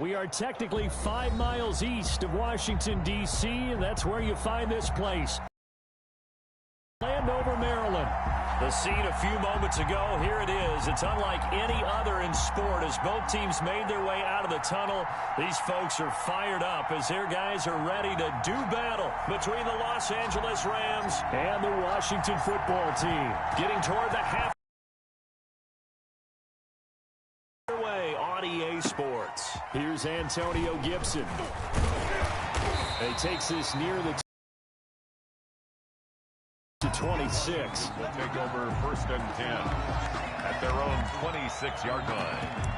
We are technically 5 miles east of Washington, D.C., and that's where you find this place. Landover, Maryland. The scene a few moments ago, here it is. It's unlike any other in sport as both teams made their way out of the tunnel. These folks are fired up as their guys are ready to do battle between the Los Angeles Rams and the Washington football team. Getting toward the half. EA Sports. Here's Antonio Gibson. He takes this near the 26. We'll take over 1st and 10 at their own 26-yard line.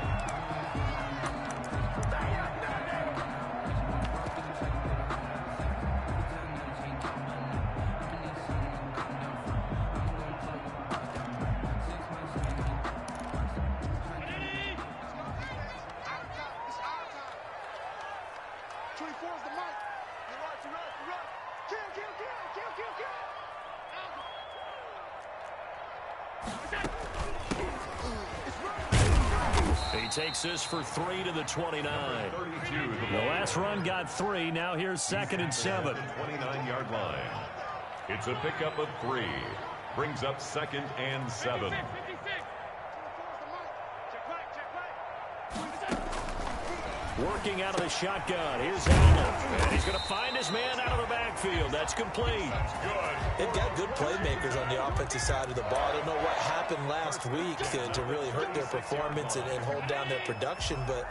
He takes this for 3 to the 29. The last run got 3. Now here's 2nd and 7. 29-yard line. It's a pickup of 3. Brings up 2nd and 7. Working out of the shotgun. Here's Allen. And he's going to find his man out of the backfield. That's complete. That's good. They've got good playmakers on the offensive side of the ball. I don't know what happened last week to really hurt their performance and hold down their production, but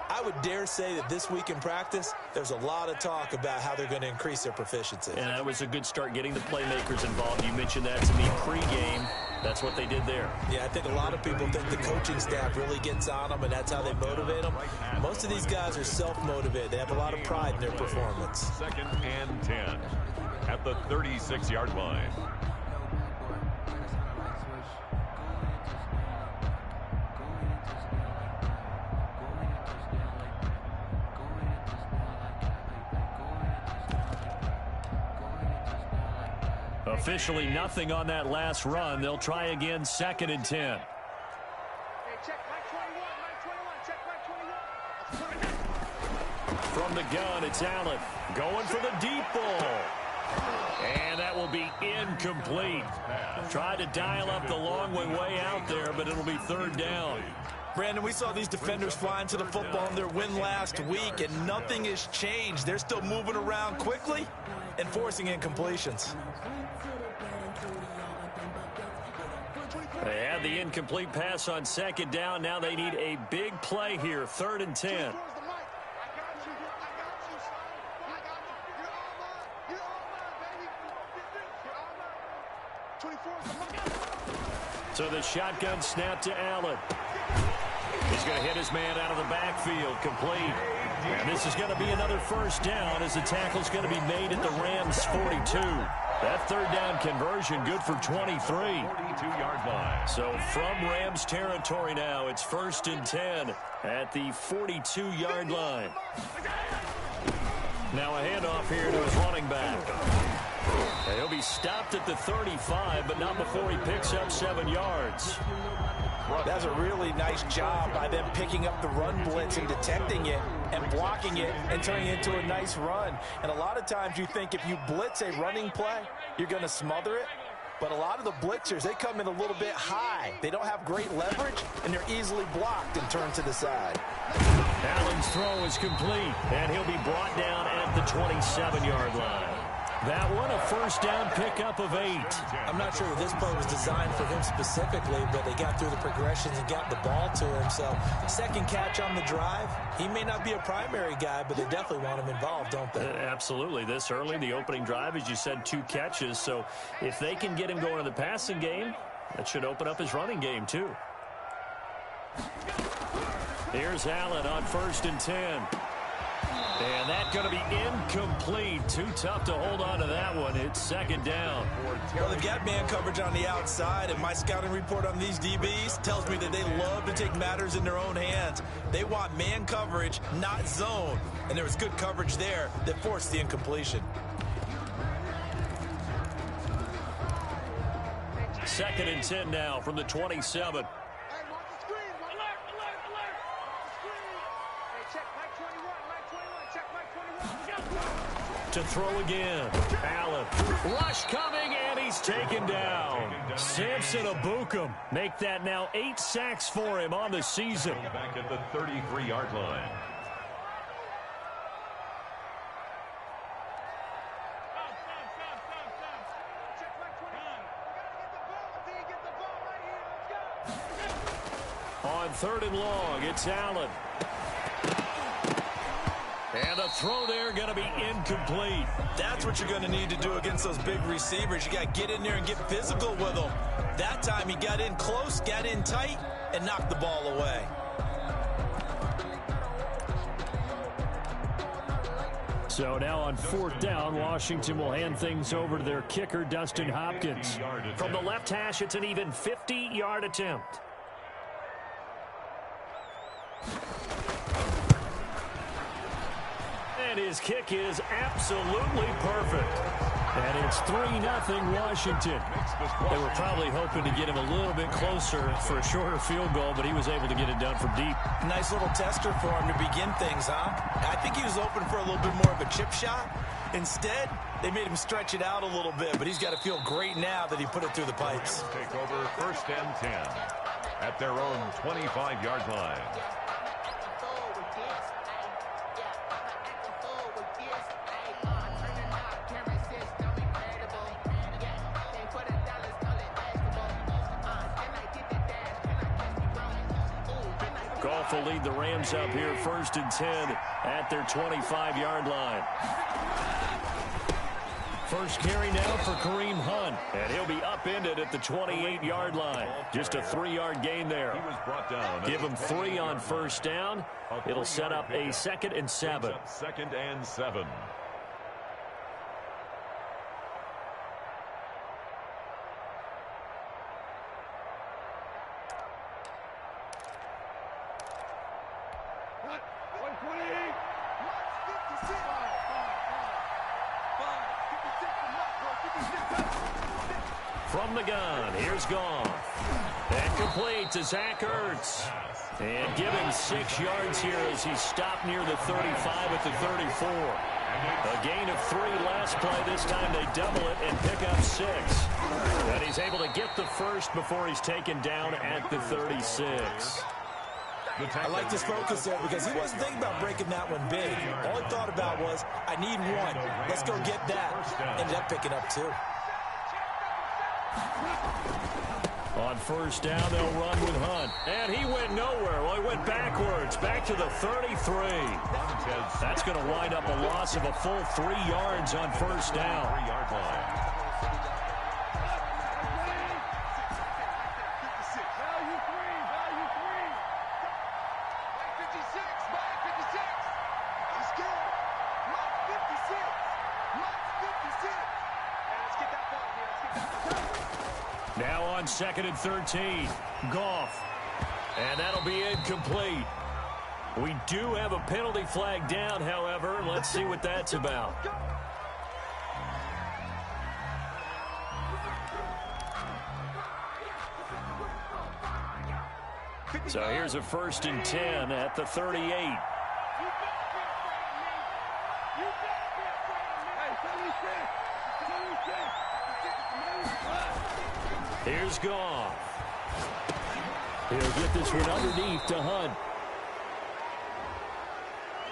I would dare say that this week in practice, there's a lot of talk about how they're going to increase their proficiency. And that was a good start getting the playmakers involved. You mentioned that to me pregame. That's what they did there. Yeah, I think a lot of people think the coaching staff really gets on them, and that's how they motivate them. Most of these guys are self-motivated. They have a lot of pride in their performance. 2nd and 10 at the 36-yard line. Officially nothing on that last run. They'll try again 2nd and 10. From the gun, it's Allen going for the deep ball. And that will be incomplete. Tried to dial up the long way out there, but it'll be 3rd down. Brandon, we saw these defenders flying to the football in their win last week, and nothing has changed. They're still moving around quickly and forcing incompletions. They had the incomplete pass on 2nd down. Now they need a big play here, 3rd and 10. So the shotgun snap to Allen. He's going to hit his man out of the backfield, complete. And this is going to be another 1st down as the tackle's going to be made at the Rams' 42. That 3rd down conversion good for 23. 42-yard line. So from Rams territory now, it's 1st and 10 at the 42-yard line. Now a handoff here to his running back. And he'll be stopped at the 35, but not before he picks up 7 yards. That's a really nice job by them picking up the run blitz and detecting it and blocking it and turning it into a nice run. And a lot of times you think if you blitz a running play, you're going to smother it. But a lot of the blitzers, they come in a little bit high. They don't have great leverage, and they're easily blocked and turned to the side. Allen's throw is complete, and he'll be brought down at the 27-yard line. That one, a first down pickup of 8. I'm not sure that this play was designed for him specifically, but they got through the progressions and got the ball to him. So second catch on the drive. He may not be a primary guy, but they definitely want him involved, don't they? Absolutely. This early, the opening drive, as you said, 2 catches. So if they can get him going in the passing game, that should open up his running game too. Here's Allen on 1st and 10. And that's going to be incomplete. Too tough to hold on to that one. It's 2nd down. Well, they've got man coverage on the outside, and my scouting report on these DBs tells me that they love to take matters in their own hands. They want man coverage, not zone. And there was good coverage there that forced the incompletion. 2nd and 10 now from the 27. To throw again. Allen. Rush coming, and he's taken down. Samson Abukum. Make that now 8 sacks for him on the season. Back at the 33-yard line. On 3rd and long, it's Allen. And the throw there going to be incomplete. That's what you're going to need to do against those big receivers. You got to get in there and get physical with them. That time he got in close, got in tight, and knocked the ball away. So now on 4th down, Washington will hand things over to their kicker, Dustin Hopkins. From the left hash, it's an even 50-yard attempt. And his kick is absolutely perfect. And it's 3-0 Washington. They were probably hoping to get him a little bit closer for a shorter field goal, but he was able to get it done from deep. Nice little tester for him to begin things, huh? I think he was open for a little bit more of a chip shot. Instead, they made him stretch it out a little bit, but he's got to feel great now that he put it through the pipes. Take over 1st and 10 at their own 25-yard line. Goff will lead the Rams up here 1st and 10 at their 25-yard line. First carry now for Kareem Hunt, and he'll be upended at the 28-yard line. Just a 3-yard gain there. He was brought down. Give him 3 on 1st down. It'll set up a 2nd and 7. 2nd and 7. From the gun, here's Goff. And complete to Zach Ertz. And give him 6 yards here as he's stopped near the 35 at the 34. A gain of 3 last play. This time they double it and pick up 6. And he's able to get the first before he's taken down at the 36. I like this focus there because he wasn't thinking about breaking that one big. All he thought about was, I need 1. Let's go get that. Ended up picking up 2. On 1st down, they'll run with Hunt. And he went nowhere. Well, he went backwards, back to the 33. That's going to wind up a loss of a full 3 yards on 1st down. 3-yard line. Now on 2nd and 13, Goff. And that'll be incomplete. We do have a penalty flag down, however. Let's see what that's about. So here's a 1st and 10 at the 38. Here's Goff. He'll get this one underneath to Hunt.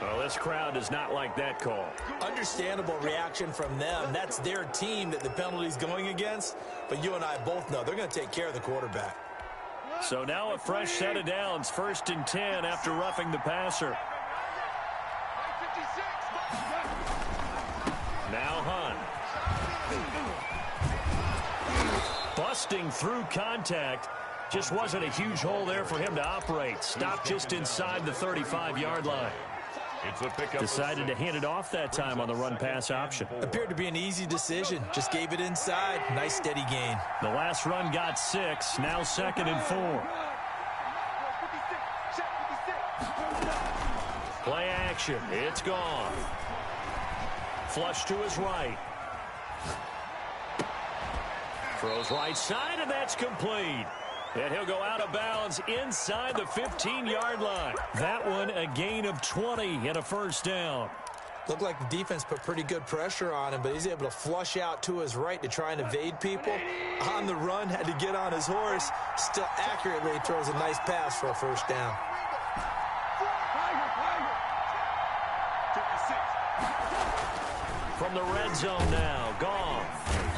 Well, this crowd does not like that call. Understandable reaction from them. That's their team that the penalty's going against. But you and I both know they're going to take care of the quarterback. So now a fresh set of downs. 1st and 10 after roughing the passer. Now Hunt. Busting through contact. Just wasn't a huge hole there for him to operate. Stopped just inside the 35-yard line. It's a pickup. Decided to hand it off that time on the run-pass option. Appeared to be an easy decision. Just gave it inside. Nice steady gain. The last run got 6. Now 2nd and 4. Play action. It's gone. Flush to his right. Throws right side, and that's complete. And he'll go out of bounds inside the 15-yard line. That one a gain of 20 and a first down. Looked like the defense put pretty good pressure on him, but he's able to flush out to his right to try and evade people. On the run, had to get on his horse. Still accurately throws a nice pass for a first down. From the red zone now, gone.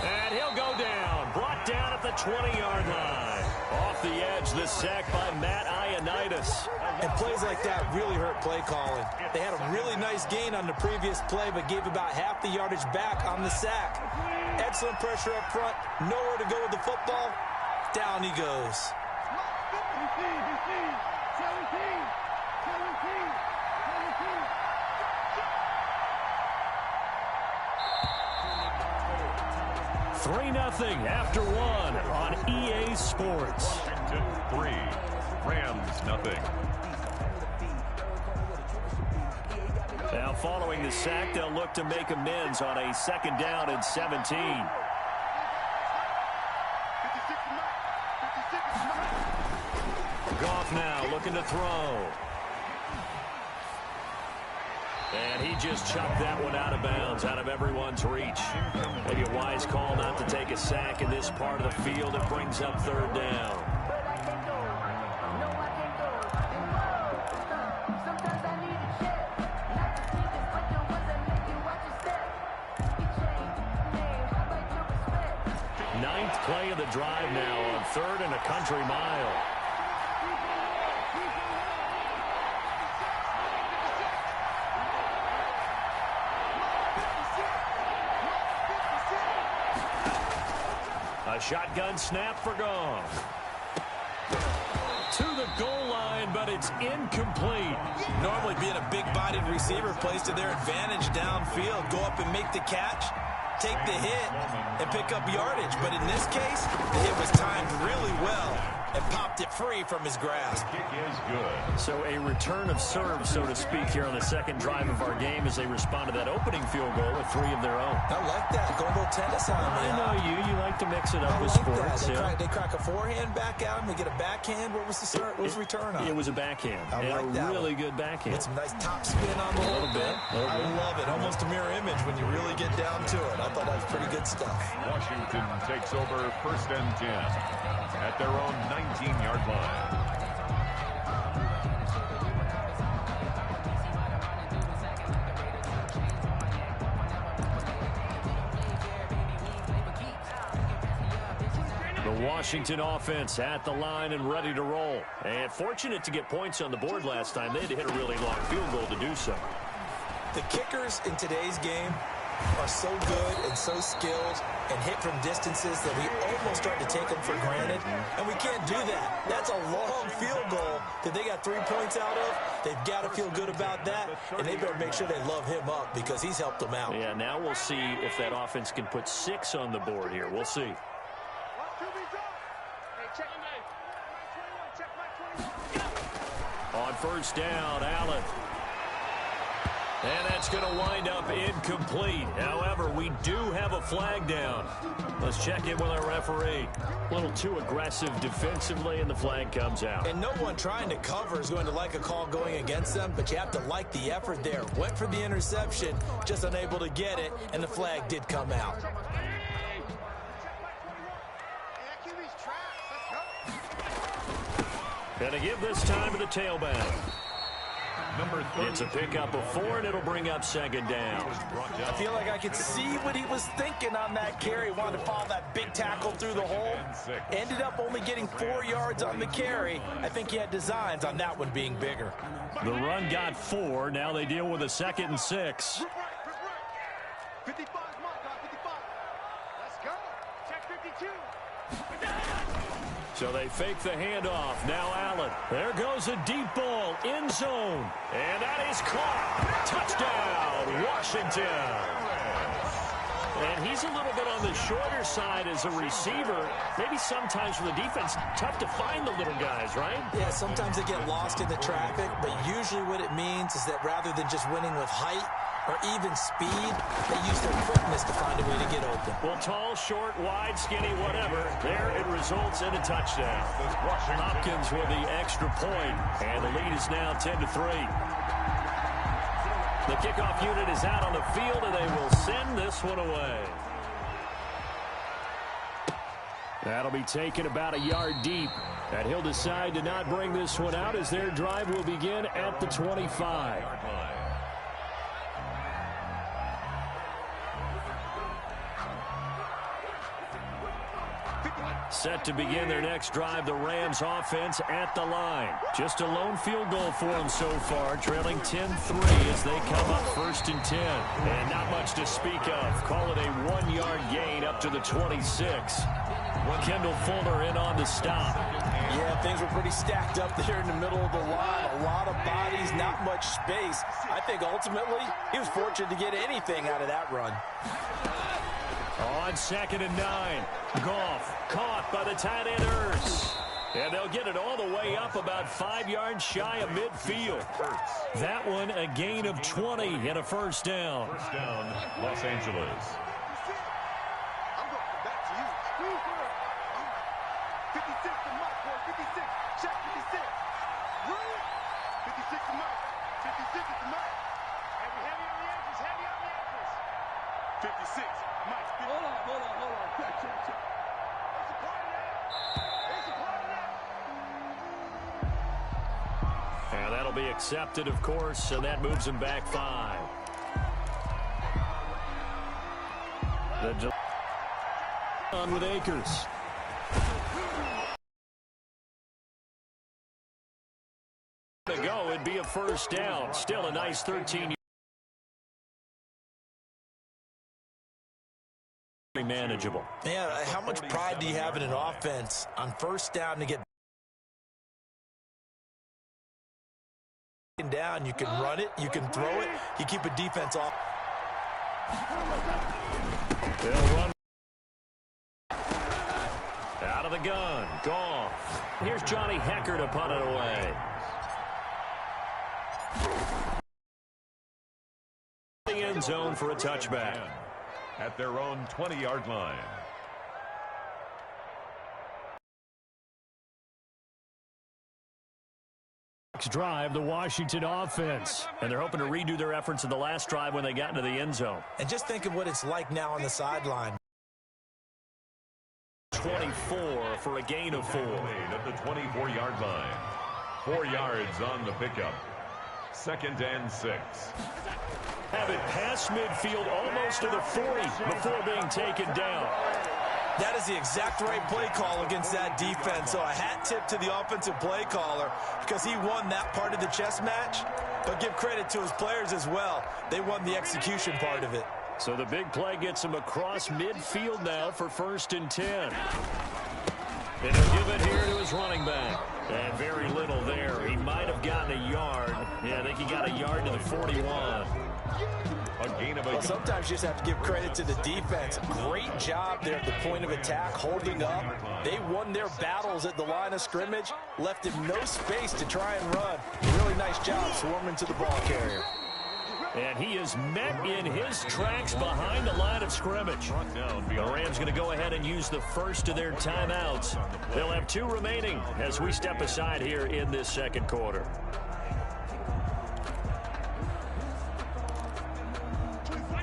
And he'll go down. Brought down at the 20-yard line. Off the edge, the sack by Matt Ioannidis. And plays like that really hurt play calling. They had a really nice gain on the previous play, but gave about half the yardage back on the sack. Excellent pressure up front. Nowhere to go with the football. Down he goes. 3-0 after 1 on EA Sports. Washington 3, Rams 0. Now following the sack, they'll look to make amends on a 2nd down and 17. Goff now looking to throw. And he just chucked that one out of bounds, out of everyone's reach. Maybe a wise call not to take a sack in this part of the field. It brings up 3rd down. Ninth play of the drive now on 3rd and a country mile. A shotgun snap for Goff. To the goal line, but it's incomplete. Normally being a big-bodied receiver plays to their advantage downfield. Go up and make the catch, take the hit, and pick up yardage. But in this case, the hit was timed really well and popped it free from his grasp. Kick is good. So a return of serve, so to speak, here on the 2nd drive of our game as they respond to that opening field goal with 3 of their own. I like that. Go a little tennis on me. I know you. You like to mix it up with like sports. That. They crack a forehand back out. They get a backhand. What was the start? What was the return on? It was a backhand. I like that. A really good backhand. With some nice top spin on the whole thing. I love it. Almost a mirror image when you really get down to it. I thought that was pretty good stuff. Washington takes over 1st and 10 at their own 19-yard line. The Washington offense at the line and ready to roll. And fortunate to get points on the board last time. They had to hit a really long field goal to do so. The kickers in today's game are so good and so skilled and hit from distances that we almost start to take them for granted. And we can't do that. That's a long field goal that they got 3 points out of. They've got to feel good about that, and they better make sure they love him up because he's helped them out. Yeah, now we'll see if that offense can put 6 on the board here. We'll see. On 1st down, Allen. And that's going to wind up incomplete. However, we do have a flag down. Let's check in with our referee. A little too aggressive defensively, and the flag comes out. And no one trying to cover is going to like a call going against them, but you have to like the effort there. Went for the interception, just unable to get it, and the flag did come out. Going to give this time to the tailback. It's a pickup of 4, and it'll bring up second down. I feel like I could see what he was thinking on that carry. Wanted to follow that big tackle through the hole. Ended up only getting 4 yards on the carry. I think he had designs on that one being bigger. The run got 4. Now they deal with a 2nd and 6. 55, let's go. Check 52. So they fake the handoff. Now Allen. There goes a deep ball. End zone. And that is caught. Touchdown, Washington. And he's a little bit on the shorter side as a receiver. Maybe sometimes for the defense, tough to find the little guys, right? Yeah, sometimes they get lost in the traffic, but usually what it means is that rather than just winning with height or even speed, they use their quickness to find a way to get open. Well, tall, short, wide, skinny, whatever. There it results in a touchdown. Hopkins with the extra point, and the lead is now 10-3. The kickoff unit is out on the field, and they will send this one away. That'll be taken about a yard deep. And he'll decide to not bring this one out as their drive will begin at the 25. Set to begin their next drive, the Rams offense at the line. Just a lone field goal for them so far, trailing 10-3 as they come up 1st and 10. And not much to speak of. Call it a 1-yard gain up to the 26. Kendall Fuller in on the stop. Yeah, things were pretty stacked up there in the middle of the line. A lot of bodies, not much space. I think ultimately he was fortunate to get anything out of that run. On 2nd and 9, Goff caught by the tight end Ertz. And they'll get it all the way up about 5 yards shy of midfield. That one a gain of 20 and a first down. First down, Los Angeles. I'm going back to you. 56 to Mike, boy. 56. Check 56. Room. 56 to Mike. 56 to Mike. Heavy on the edges. Heavy on the edges. 56. Mike. Hold on. Check. There's a part of that. And that'll be accepted, of course, and that moves him back 5. On with Akers. To go, it'd be a first down. Still a nice 13. Manageable. Yeah, how much pride do you have in an offense on first down to get down? You can run it, you can throw it, you keep a defense off. They'll run out of the gun. Goff. Here's Johnny Hecker to punt it away. The end zone for a touchback. At their own 20-yard line. Next drive, the Washington offense. And they're hoping to redo their efforts in the last drive when they got into the end zone. And just think of what it's like now on the sideline. 24 for a gain of 4. At the 24-yard line. 4 yards on the pickup. 2nd and 6. Have it past midfield almost to the 40 before being taken down. That is the exact right play call against that defense. So a hat tip to the offensive play caller because he won that part of the chess match. But give credit to his players as well. They won the execution part of it. So the big play gets him across midfield now for 1st and 10. And he'll give it here to his running back. And very little there. He might have gotten a yard. Yeah, I think he got a yard to the 41. A gain of a yard. Sometimes you just have to give credit to the defense. Great job there at the point of attack, holding up. They won their battles at the line of scrimmage, left him no space to try and run. Really nice job swarming to the ball carrier. And he is met in his tracks behind the line of scrimmage. The Rams going to go ahead and use the first of their timeouts. They'll have 2 remaining as we step aside here in this second quarter.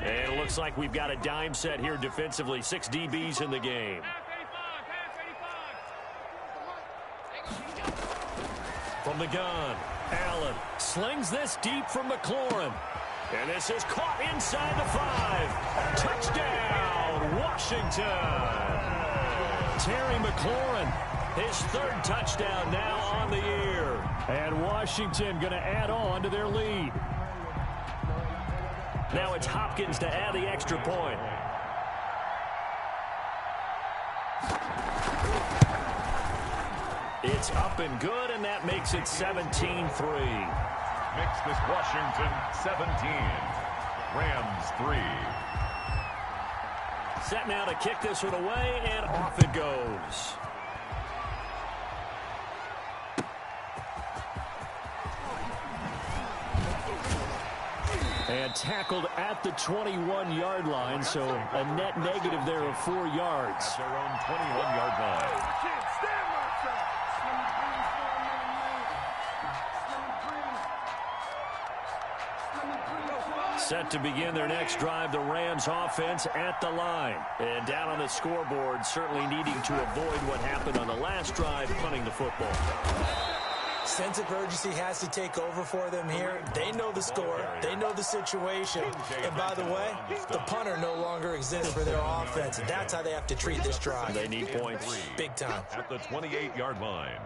And it looks like we've got a dime set here defensively. 6 DBs in the game. From the gun, Allen slings this deep from McLaurin. And this is caught inside the 5. Touchdown, Washington. Terry McLaurin, his 3rd touchdown now on the year. And Washington going to add on to their lead. Now it's Hopkins to add the extra point. It's up and good, and that makes it 17-3. Makes this Washington 17. Rams 3. Set now to kick this one away, and off it goes. And tackled at the 21-yard line, so a net negative there of 4 yards. At their own 21-yard line. Set to begin their next drive, the Rams offense at the line. And down on the scoreboard, certainly needing to avoid what happened on the last drive, punting the football. Sense of urgency has to take over for them here. They know the score. They know the situation. And by the way, the punter no longer exists for their offense. And that's how they have to treat this drive. They need points. Big time. At the 28-yard line.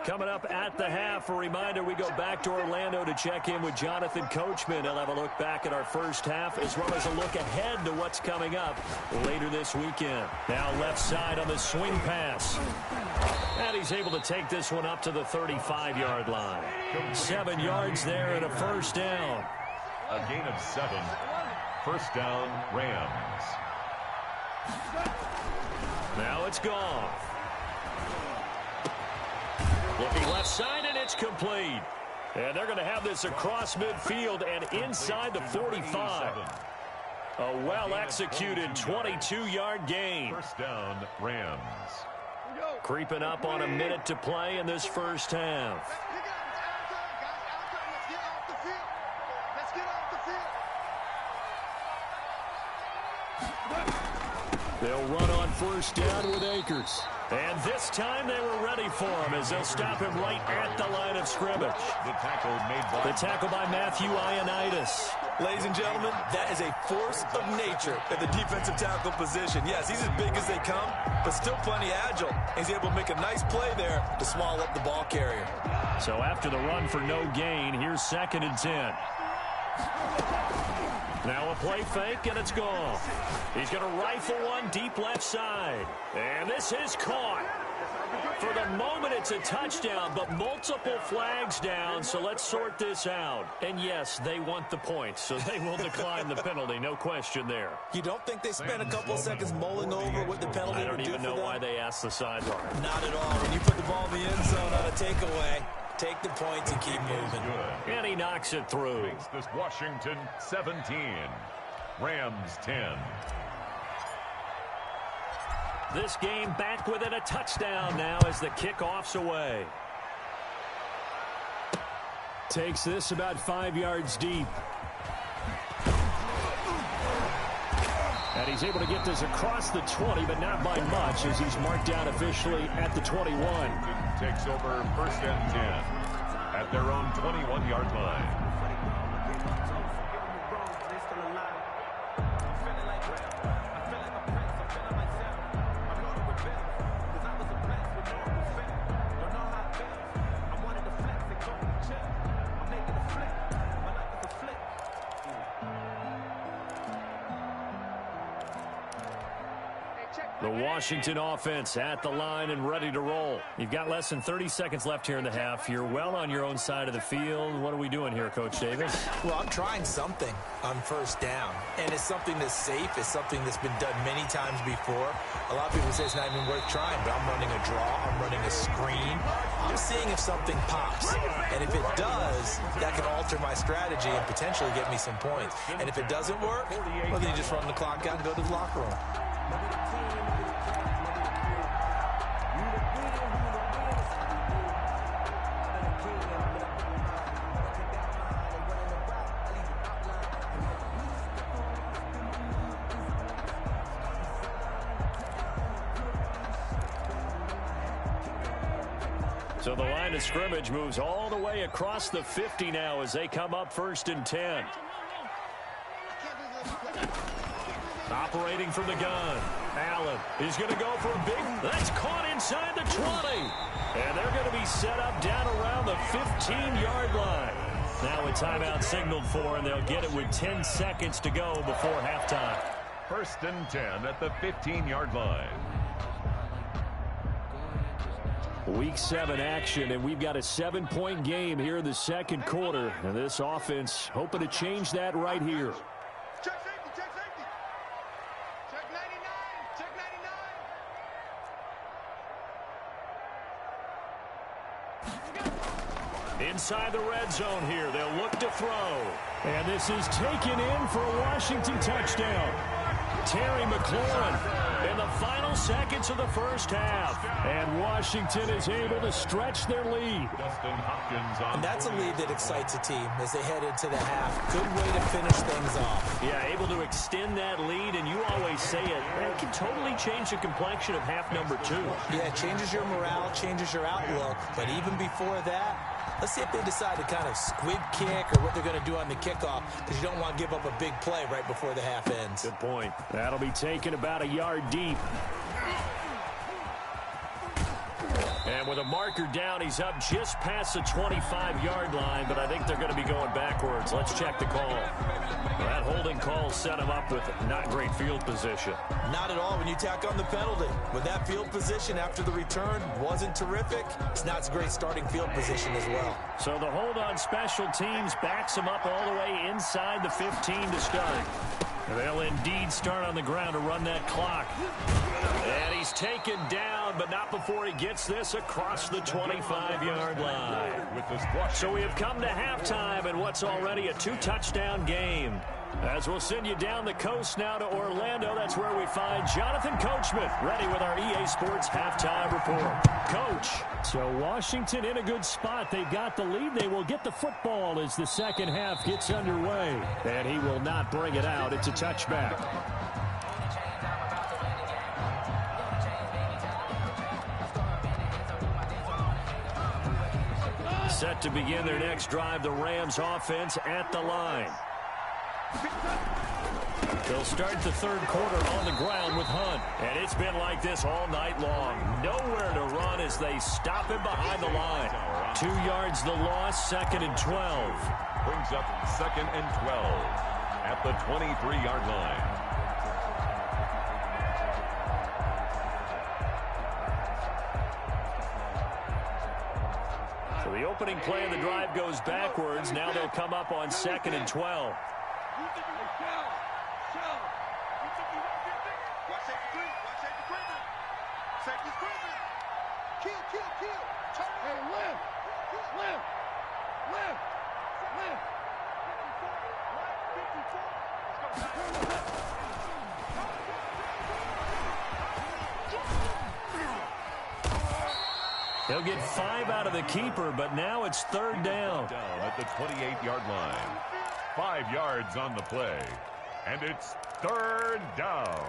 Coming up at the half, a reminder, we go back to Orlando to check in with Jonathan Coachman. He'll have a look back at our first half as well as a look ahead to what's coming up later this weekend. Now left side on the swing pass. And he's able to take this one up to the 35-yard line. 7 yards there and a first down. A gain of 7. First down, Rams. Now it's gone. Looking left side, and it's complete. And they're going to have this across midfield and inside the 45. A well-executed 22-yard gain. First down, Rams. Creeping up on a minute to play in this first half. They'll run on first down with Akers. And this time they were ready for him as they'll stop him right at the line of scrimmage. The tackle by Matthew Ioannidis. Ladies and gentlemen, that is a force of nature at the defensive tackle position. Yes, he's as big as they come, but still plenty agile. He's able to make a nice play there to small up the ball carrier. So after the run for no gain, here's 2nd and 10. Now a play fake, and it's gone. He's going to rifle one deep left side. And this is caught. For the moment, it's a touchdown, but multiple flags down, so let's sort this out. And yes, they want the points, so they will decline the penalty, no question there. You don't think they spent a couple of seconds mulling over what the penalty would do for them? I don't even know why they asked the sideline. Not at all. When you put the ball in the end zone on a takeaway, take the points and keep moving. And he knocks it through. Makes this Washington 17. Rams 10. This game back within a touchdown now as the kickoff's away. Takes this about 5 yards deep. And he's able to get this across the 20, but not by much as he's marked down officially at the 21. Takes over 1st and 10 at their own 21-yard line. The Washington offense at the line and ready to roll. You've got less than 30 seconds left here in the half. You're well on your own side of the field. What are we doing here, Coach Davis? Well, I'm trying something on first down. And it's something that's safe. It's something that's been done many times before. A lot of people say it's not even worth trying, but I'm running a draw. I'm running a screen. I'm seeing if something pops. And if it does, that can alter my strategy and potentially get me some points. And if it doesn't work, well, then you just run the clock out and go to the locker room. So the line of scrimmage moves all the way across the 50 now as they come up 1st and 10. Operating from the gun. Allen is going to go for a big. That's caught inside the 20. And they're going to be set up down around the 15-yard line. Now a timeout signaled for, and they'll get it with 10 seconds to go before halftime. 1st and 10 at the 15-yard line. Week 7 action, and we've got a 7-point game here in the second quarter. And this offense hoping to change that right here. Check safety, check safety. Check 99, check 99. Inside the red zone here, they'll look to throw. And this is taken in for a Washington touchdown. Terry McLaurin in the final seconds of the first half. And Washington is able to stretch their lead. And that's a lead that excites a team as they head into the half. Good way to finish things off. Yeah, able to extend that lead, and you always say it, that can totally change the complexion of half number 2. Yeah, it changes your morale, changes your outlook. But even before that, let's see if they decide to kind of squib kick or what they're going to do on the kickoff, because you don't want to give up a big play right before the half ends. Good point. That'll be taken about a yard deep. And with a marker down, he's up just past the 25-yard line, but I think they're going to be going backwards. Let's check the call. That holding call set him up with not great field position. Not at all when you tack on the penalty. With that field position after the return wasn't terrific, it's not a great starting field position as well. So the hold on special teams backs him up all the way inside the 15 to start. They'll indeed start on the ground to run that clock. And he's taken down, but not before he gets this across the 25-yard line. So we have come to halftime in what's already a 2-touchdown game. As we'll send you down the coast now to Orlando, that's where we find Jonathan Coachman, ready with our EA Sports Halftime Report. Coach, so Washington in a good spot. They've got the lead. They will get the football as the second half gets underway. And he will not bring it out. It's a touchback. Set to begin their next drive, the Rams offense at the line. They'll start the third quarter on the ground with Hunt. And it's been like this all night long. Nowhere to run as they stop him behind the line. 2 yards the loss, 2nd and 12. Brings up 2nd and 12 at the 23-yard line. So the opening play of the drive goes backwards. Now they'll come up on 2nd and 12. He'll get 5 out of the keeper, but now it's 3rd down. Down at the 28-yard line. 5 yards on the play. And it's 3rd down.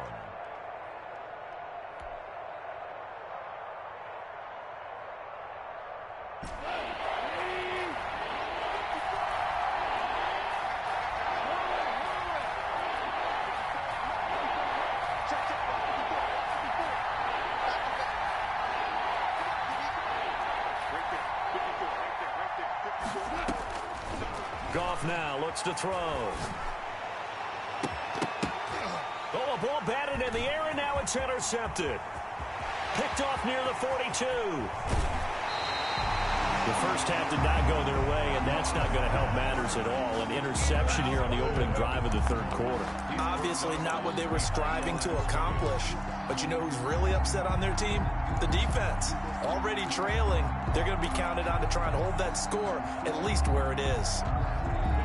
Goff now looks to throw. Oh, a ball batted in the air, and now it's intercepted. Picked off near the 42. The first half did not go their way, and that's not going to help matters at all. An interception here on the opening drive of the third quarter. Obviously not what they were striving to accomplish. But you know who's really upset on their team? The defense. Already trailing, they're going to be counted on to try and hold that score at least where it is.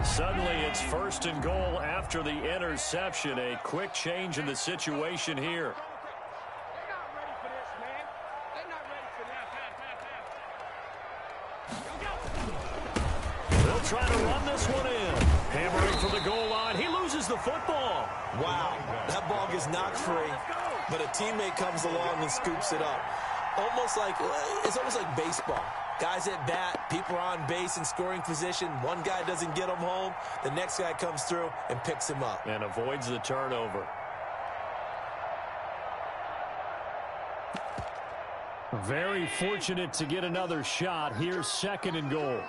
Suddenly it's 1st and goal after the interception. A quick change in the situation here. They're not ready for this, man. They're not ready for this. They'll try to run this one in. Hammering from the goal line. He loses the football. Wow, that ball gets knocked free, but a teammate comes along and scoops it up. It's almost like baseball. Guys at bat, people are on base in scoring position. One guy doesn't get him home. The next guy comes through and picks him up. And avoids the turnover. Very fortunate to get another shot. Here's 2nd and goal.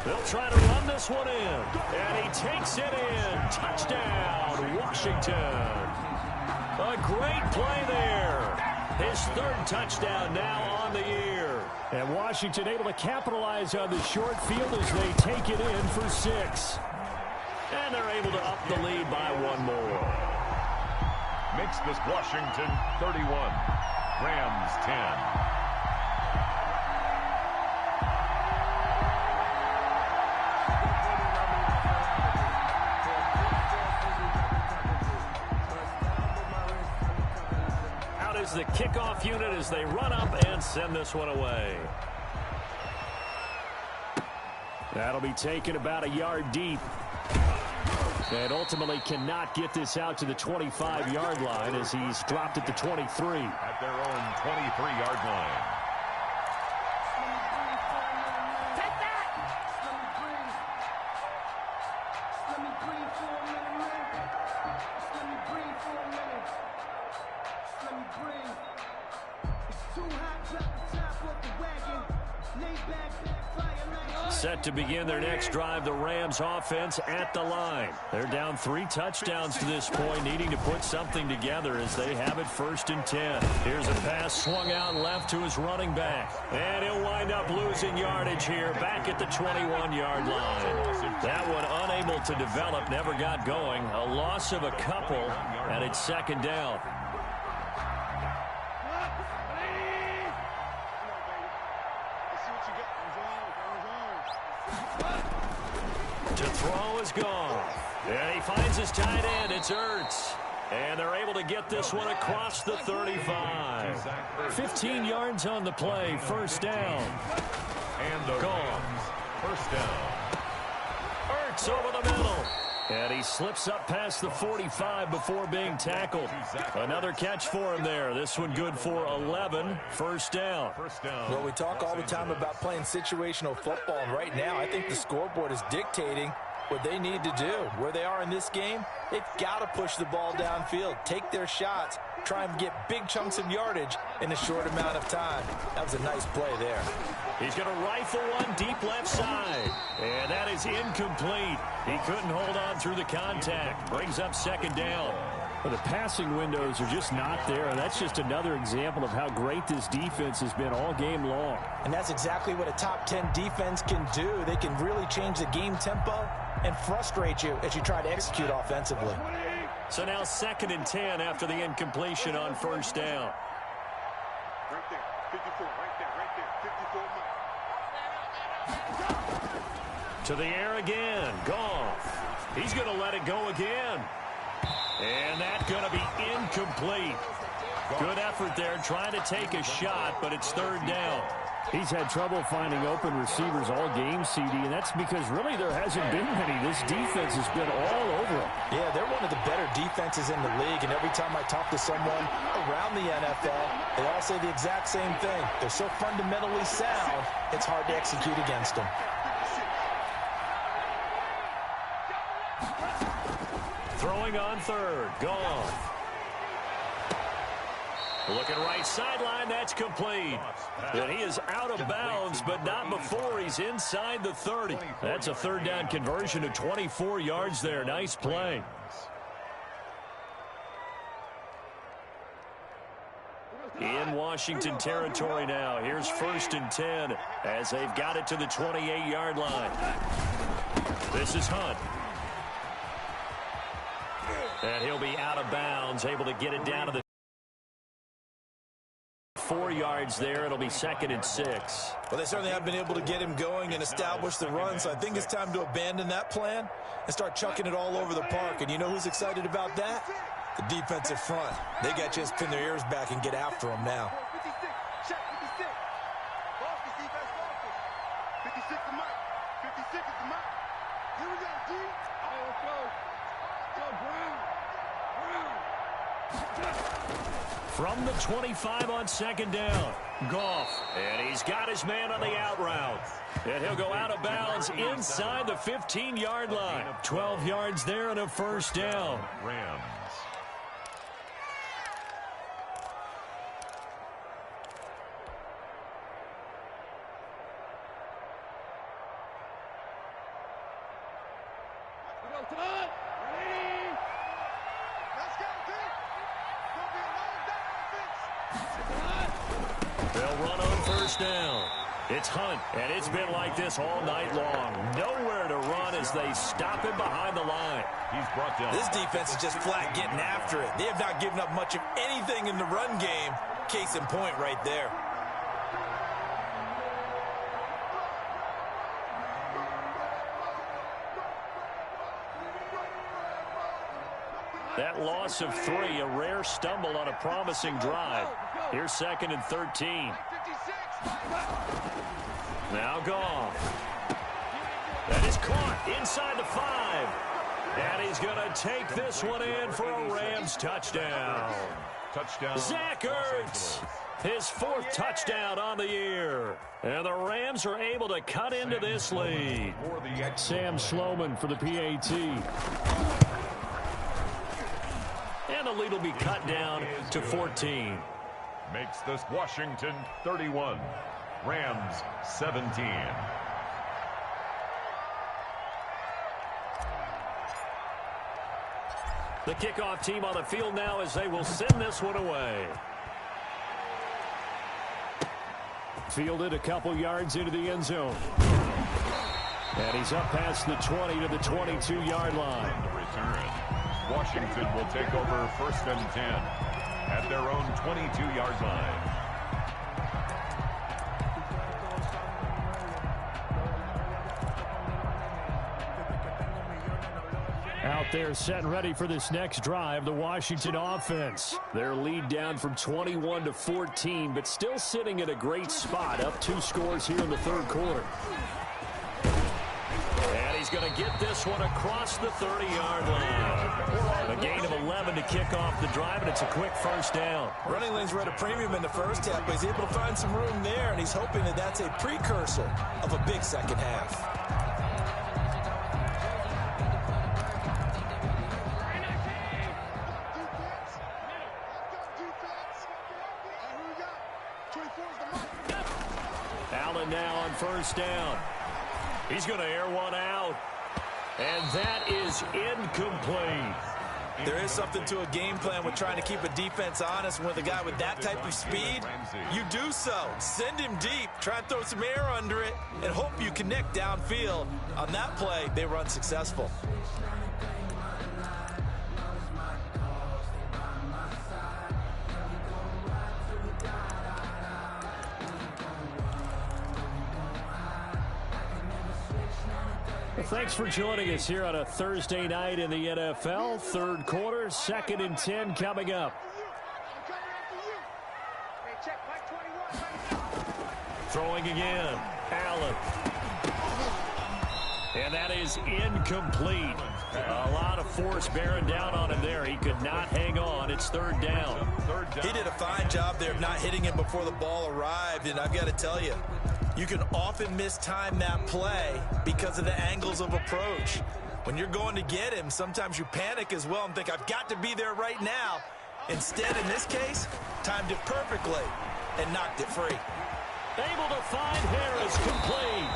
They'll try to run this one in. And he takes it in. Touchdown, Washington. A great play there. His 3rd touchdown now on the year. And Washington able to capitalize on the short field as they take it in for 6. And they're able to up the lead by 1 more. Makes this Washington 31. Rams 10. The kickoff unit as they run up and send this one away. That'll be taken about a yard deep. And ultimately cannot get this out to the 25-yard line as he's dropped at the 23. At their own 23-yard line. Set to begin their next drive, the Rams offense at the line. They're down 3 touchdowns to this point, needing to put something together as they have it 1st and 10. Here's a pass swung out left to his running back. And he'll wind up losing yardage here back at the 21-yard line. That one unable to develop, never got going. A loss of a couple, and it's 2nd down. To throw is gone. And he finds his tight end. It's Ertz. And they're able to get this one across the 35. 15 yards on the play. 1st down. And the Rams, 1st down. Ertz over the middle. And he slips up past the 45 before being tackled. Another catch for him there. This one good for 11. 1st down. Well, we talk all the time about playing situational football, and right now I think the scoreboard is dictating what they need to do. Where they are in this game, they've got to push the ball downfield, take their shots, try and get big chunks of yardage in a short amount of time. That was a nice play there. He's going to rifle one deep left side. And that is incomplete. He couldn't hold on through the contact. Brings up 2nd down. Well, the passing windows are just not there, and that's just another example of how great this defense has been all game long. And that's exactly what a top 10 defense can do. They can really change the game tempo and frustrate you as you try to execute offensively. So now 2nd and 10 after the incompletion on 1st down. Right there, 54, right there, 54. To the air again. Goff. He's going to let it go again. And that's going to be incomplete. Good effort there trying to take a shot, but it's 3rd down. He's had trouble finding open receivers all game, CD, and that's because really there hasn't been many. This defense has been all over them. Yeah, they're one of the better defenses in the league, and every time I talk to someone around the NFL, they all say the exact same thing. They're so fundamentally sound, it's hard to execute against them. Throwing on 3rd. Goff. Looking right sideline, that's complete. And he is out of bounds, but not before he's inside the 30. That's a 3rd down conversion of 24 yards there. Nice play. In Washington territory now. Here's 1st and 10 as they've got it to the 28-yard line. This is Hunt. And he'll be out of bounds, able to get it down to the 4 yards there. It'll be 2nd and 6. Well, they certainly have been able to get him going and establish the run, so I think it's time to abandon that plan and start chucking it all over the park. And you know who's excited about that? The defensive front. They got to just pin their ears back and get after him now. 56, check 56. Lost the defense, lost it. 56 to Mike. 56 is to Mike. Here we go, G. Oh, let's go. From the 25 on second down, Goff. And he's got his man on the out route. And he'll go out of bounds inside the 15-yard line. 12 yards there and a first down. Rams. They'll run on first down. It's Hunt, and it's been like this all night long. Nowhere to run as they stop him behind the line. He's brought down. This defense is just flat getting after it. They have not given up much of anything in the run game. Case in point right there. That loss of 3, a rare stumble on a promising drive. Here's 2nd and 13. Now Goff. That is caught inside the 5. And he's going to take this one in for a Rams touchdown. Touchdown. Zach Ertz, his 4th touchdown on the year. And the Rams are able to cut into this lead. Sam Sloman for the PAT. And the lead will be cut down to 14. Makes this Washington 31. Rams 17. The kickoff team on the field now as they will send this one away. Fielded a couple yards into the end zone. And he's up past the 20 to the 22-yard line. The return. Washington will take over 1st and 10 at their own 22-yard line. Out there set and ready for this next drive, the Washington offense. Their lead down from 21 to 14, but still sitting at a great spot, up 2 scores here in the 3rd quarter. And he's going to get this one across the 30-yard line. A gain of 11 to kick off the drive, and it's a quick first down. Running lanes were at a premium in the first half, but he's able to find some room there, and he's hoping that that's a precursor of a big second half. Allen now on first down. He's going to air one out. And that is incomplete. There is something to a game plan with trying to keep a defense honest. With a guy with that type of speed, you do so. Send him deep, try and throw some air under it, and hope you connect downfield. On that play, they run successful. Thanks for joining us here on a Thursday night in the NFL. 3rd quarter, 2nd and 10 coming up. Throwing again, Allen. And that is incomplete. A lot of force bearing down on him there. He could not hang on. It's 3rd down. He did a fine job there of not hitting him before the ball arrived, and I've got to tell you, you can often mistime that play because of the angles of approach. When you're going to get him, sometimes you panic as well and think, I've got to be there right now. Instead, in this case, timed it perfectly and knocked it free. Able to find Harris, complete.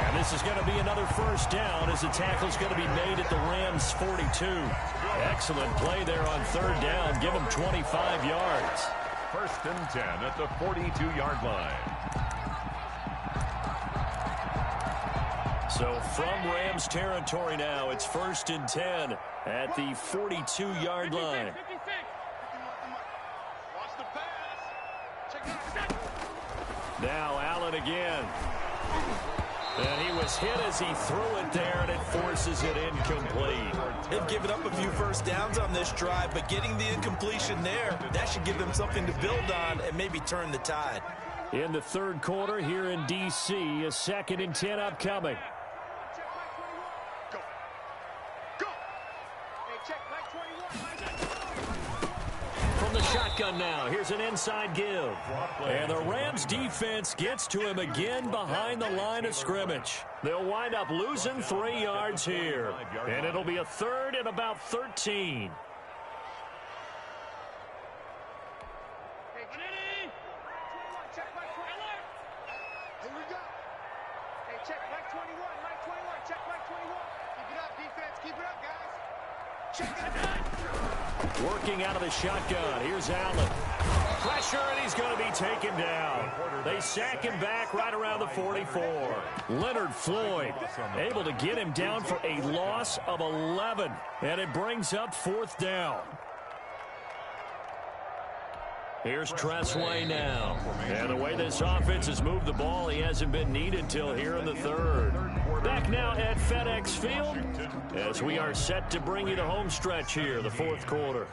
And this is going to be another first down as the tackle's going to be made at the Rams' 42. Excellent play there on 3rd down. Give them 25 yards. 1st and 10 at the 42-yard line. So from Rams territory now, it's 1st and 10 at the 42-yard line. Now Allen again. And he was hit as he threw it there, and it forces it incomplete. They've given up a few first downs on this drive, but getting the incompletion there, that should give them something to build on and maybe turn the tide. In the 3rd quarter here in D.C., a 2nd and 10 upcoming. From the shotgun now, here's an inside give. And the Rams defense gets to him again behind the line of scrimmage. They'll wind up losing 3 yards here. And it'll be a third and about 13. Working out of the shotgun. Here's Allen. Pressure, and he's going to be taken down. They sack him back right around the 44. Leonard Floyd able to get him down for a loss of 11. And it brings up 4th down. Here's Tressway now. And the way this offense has moved the ball, he hasn't been needed till here in the 3rd. Back now at FedEx Field as we are set to bring you the home stretch here, the 4th quarter.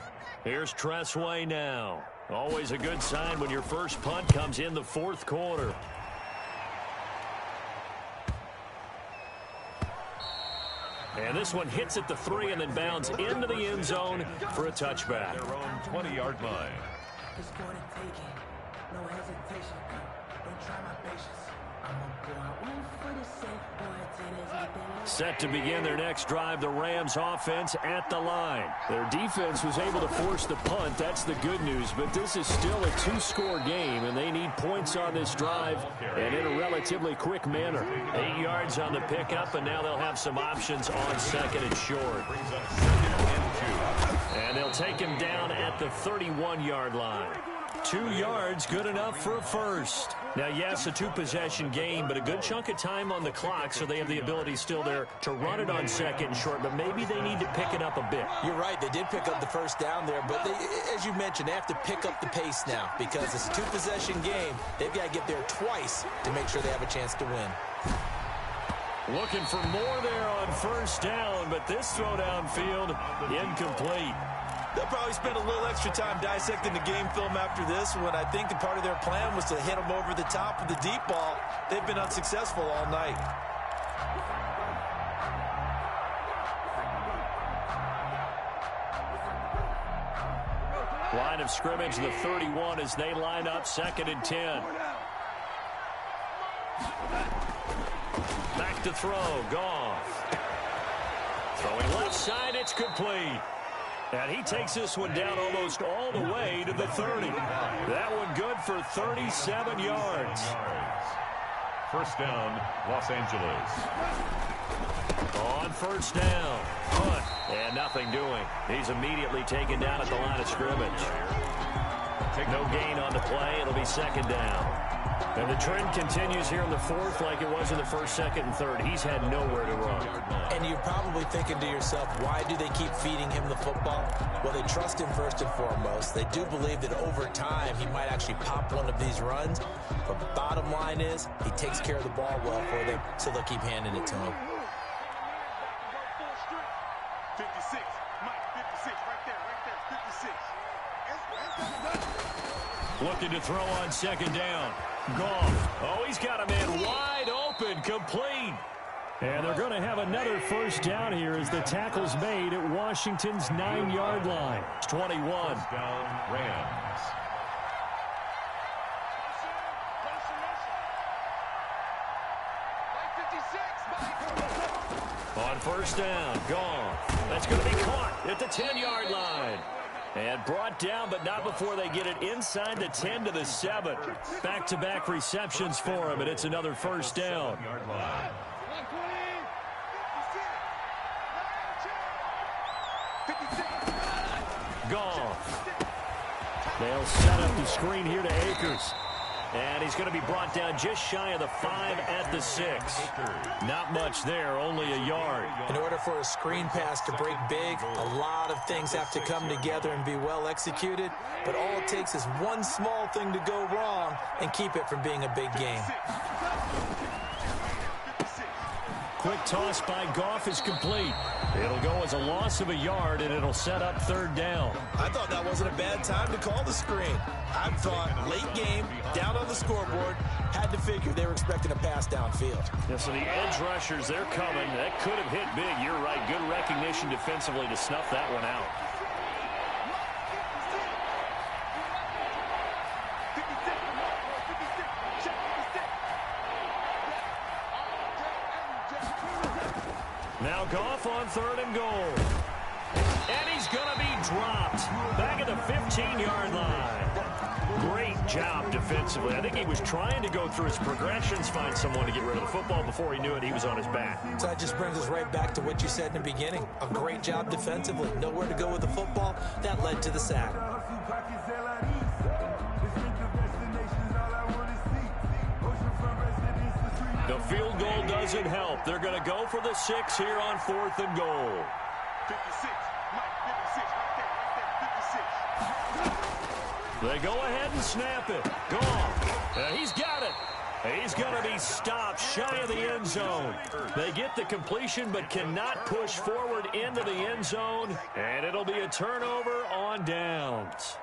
Here's Tressway now. Always a good sign when your first punt comes in the 4th quarter. And this one hits at the 3 and then bounds into the end zone for a touchback. Their own 20-yard line. It's for the taking, no hesitation. Don't try my patience. I'm gonna go out one for the sake, boy. Set to begin their next drive, the Rams offense at the line. Their defense was able to force the punt. That's the good news, but this is still a 2-score game, and they need points on this drive and in a relatively quick manner. 8 yards on the pickup, and now they'll have some options on 2nd and short. And they'll take him down at the 31-yard line. 2 yards, good enough for a first. Now, yes, a 2-possession game, but a good chunk of time on the clock, so they have the ability still there to run it on 2nd and short, but maybe they need to pick it up a bit. You're right. They did pick up the first down there, but they, as you mentioned, they have to pick up the pace now because it's a 2-possession game. They've got to get there twice to make sure they have a chance to win. Looking for more there on 1st down, but this throw downfield incomplete. They'll probably spend a little extra time dissecting the game film after this one. I think the part of their plan was to hit them over the top with the deep ball. They've been unsuccessful all night. Line of scrimmage, the 31 as they line up 2nd and 10. Back to throw, Goff. Throwing left side, it's complete. And he takes this one down almost all the way to the 30. That one good for 37 yards. 1st down, Los Angeles. On 1st down. Punt. And nothing doing. He's immediately taken down at the line of scrimmage. No gain on the play. It'll be 2nd down. And the trend continues here in the 4th like it was in the 1st, 2nd, and 3rd. He's had nowhere to run. And you're probably thinking to yourself, why do they keep feeding him the football? Well, they trust him first and foremost. They do believe that over time he might actually pop one of these runs. But the bottom line is he takes care of the ball well for them, so they'll keep handing it to him. 56, Mike, 56, right there, 56. Looking to throw on 2nd down. Goff. Oh, he's got a man wide open, complete. And they're going to have another 1st down here as the tackle's made at Washington's 9-yard line. 21. 1st down, Rams. On 1st down, Goff. That's going to be caught at the 10-yard line. And brought down, but not before they get it inside the 10 to the 7. Back-to-back receptions for him, and it's another 1st down. Goff. They'll set up the screen here to Akers. And he's going to be brought down just shy of the 5 at the 6. Not much there, only a yard. In order for a screen pass to break big, a lot of things have to come together and be well executed. But all it takes is one small thing to go wrong and keep it from being a big game. Quick toss by Goff is complete. It'll go as a loss of a yard, and it'll set up third down. I thought that wasn't a bad time to call the screen. I thought late game, down on the scoreboard, had to figure they were expecting a pass downfield. Yeah, so the edge rushers, they're coming. That could have hit big. You're right. Good recognition defensively to snuff that one out. Now Goff on third and goal. And he's going to be dropped back at the 15-yard line. Great job defensively. I think he was trying to go through his progressions, find someone to get rid of the football. Before he knew it, he was on his back. So that just brings us right back to what you said in the beginning. A great job defensively. Nowhere to go with the football. That led to the sack. The field goal doesn't help. They're going to go for the 6 here on 4th and goal. 56. Mike, 56. Right there. 56. They go ahead and snap it. Gone. He's got it. He's going to be stopped shy of the end zone. They get the completion but cannot push forward into the end zone. And it'll be a turnover on downs.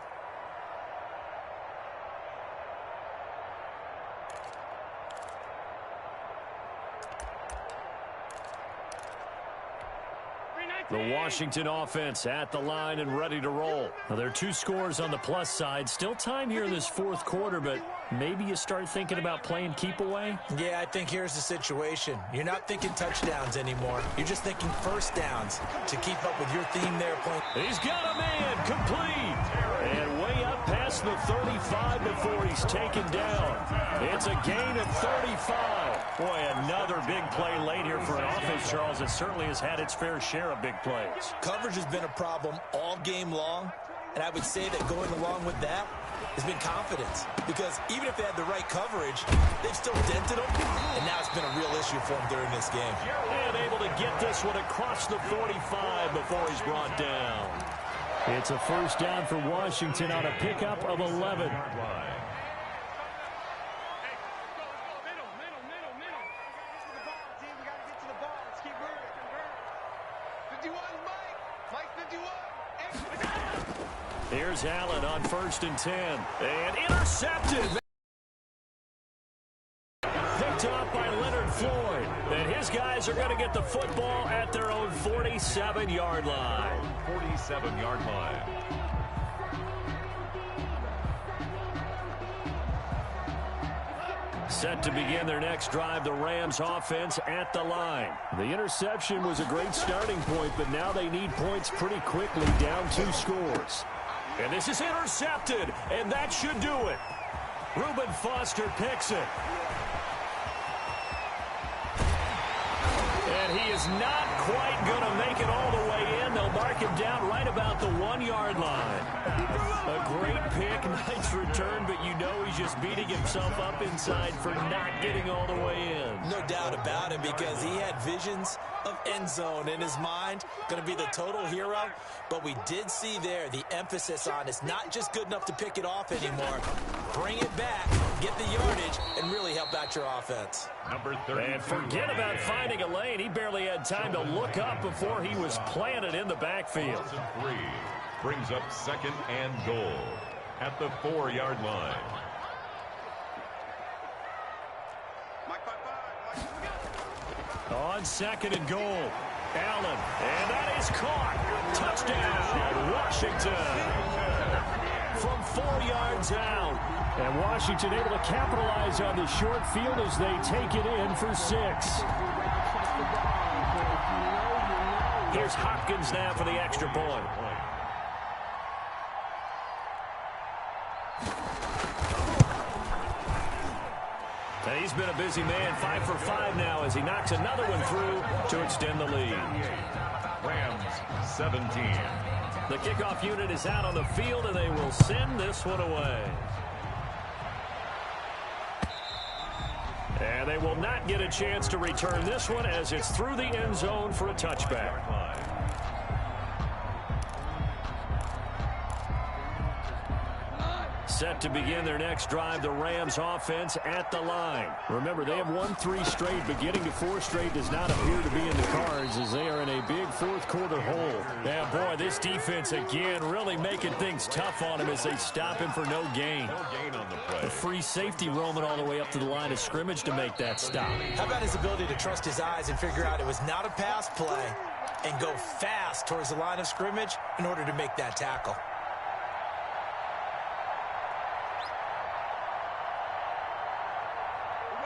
The Washington offense at the line and ready to roll. Now, there are 2 scores on the plus side. Still time here in this 4th quarter, but maybe you start thinking about playing keep away? Yeah, I think here's the situation. You're not thinking touchdowns anymore. You're just thinking first downs to keep up with your theme there. He's got a man complete. And way up past the 35 before he's taken down. It's a gain of 35. Boy, another big play late here for an offense, Charles, that certainly has had its fair share of big plays. Coverage has been a problem all game long, and I would say that going along with that has been confidence. Because even if they had the right coverage, they've still dented them, and now it's been a real issue for them during this game. And able to get this one across the 45 before he's brought down. It's a first down for Washington on a pickup of 11. Here's Allen on 1st and 10. And intercepted. Picked off by Leonard Floyd. And his guys are going to get the football at their own 47-yard line. 47-yard line. Set to begin their next drive, the Rams offense at the line. The interception was a great starting point, but now they need points pretty quickly, down 2 scores. And this is intercepted, and that should do it. Reuben Foster picks it. And he is not quite going to make it all the way in. They'll mark him down right about the 1-yard line. A great pick, nice return, but you know he's just beating himself up inside for not getting all the way in. No doubt about it, because he had visions of end zone in his mind. Going to be the total hero. But we did see there the emphasis on it's not just good enough to pick it off anymore. Bring it back, get the yardage, and really help out your offense. Number 30. And forget about finding a lane. He barely had time to look up before he was planted in the backfield. 3 brings up 2nd and goal at the 4-yard line. On 2nd and goal, Allen, and that is caught. Touchdown, Washington. From 4 yards out. And Washington able to capitalize on the short field as they take it in for 6. Here's Hopkins now for the extra point. And he's been a busy man, 5 for 5 now as he knocks another one through to extend the lead. Rams 17. The kickoff unit is out on the field, and they will send this one away. And they will not get a chance to return this one as it's through the end zone for a touchback. Set to begin their next drive, the Rams offense at the line. Remember, they have won 3 straight, but getting to 4 straight does not appear to be in the cards as they are in a big fourth-quarter hole. Yeah, boy, this defense again really making things tough on him as they stop him for no gain. No gain on the play. The free safety roaming all the way up to the line of scrimmage to make that stop. How about his ability to trust his eyes and figure out it was not a pass play and go fast towards the line of scrimmage in order to make that tackle?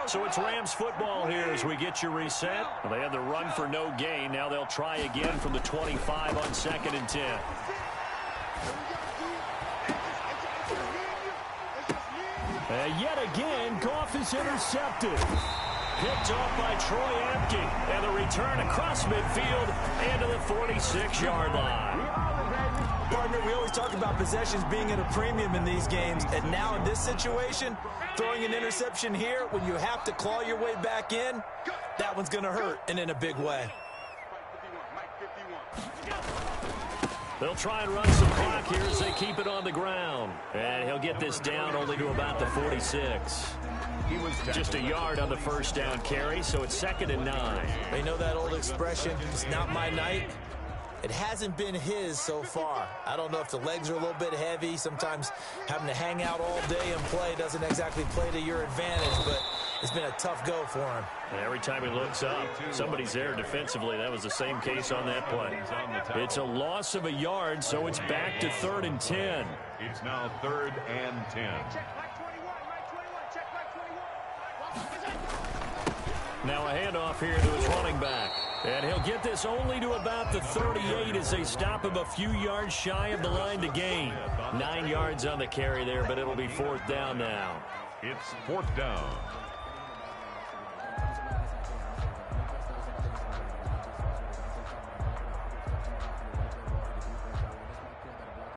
So it's Rams football here as we get you reset. Well, they had the run for no gain. Now they'll try again from the 25 on 2nd and 10. Yet again, Goff is intercepted. Picked off by Troy Apke. And the return across midfield and to the 46-yard line. Partner, we always talk about possessions being at a premium in these games, and now in this situation, throwing an interception here when you have to claw your way back in, that one's going to hurt, and in a big way. They'll try and run some clock here as they keep it on the ground. And he'll get this down only to about the 46. He was just a yard on the first down carry, so it's 2nd and 9. They know that old expression, it's not my night. It hasn't been his so far. I don't know if the legs are a little bit heavy. Sometimes having to hang out all day and play doesn't exactly play to your advantage, but it's been a tough go for him. And every time he looks up, somebody's there defensively. That was the same case on that play. It's a loss of a yard, so it's back to 3rd and 10. It's now 3rd and 10. Now a handoff here to his running back. And he'll get this only to about the 38 as they stop him a few yards shy of the line to gain. 9 yards on the carry there, but it'll be 4th down now. It's 4th down.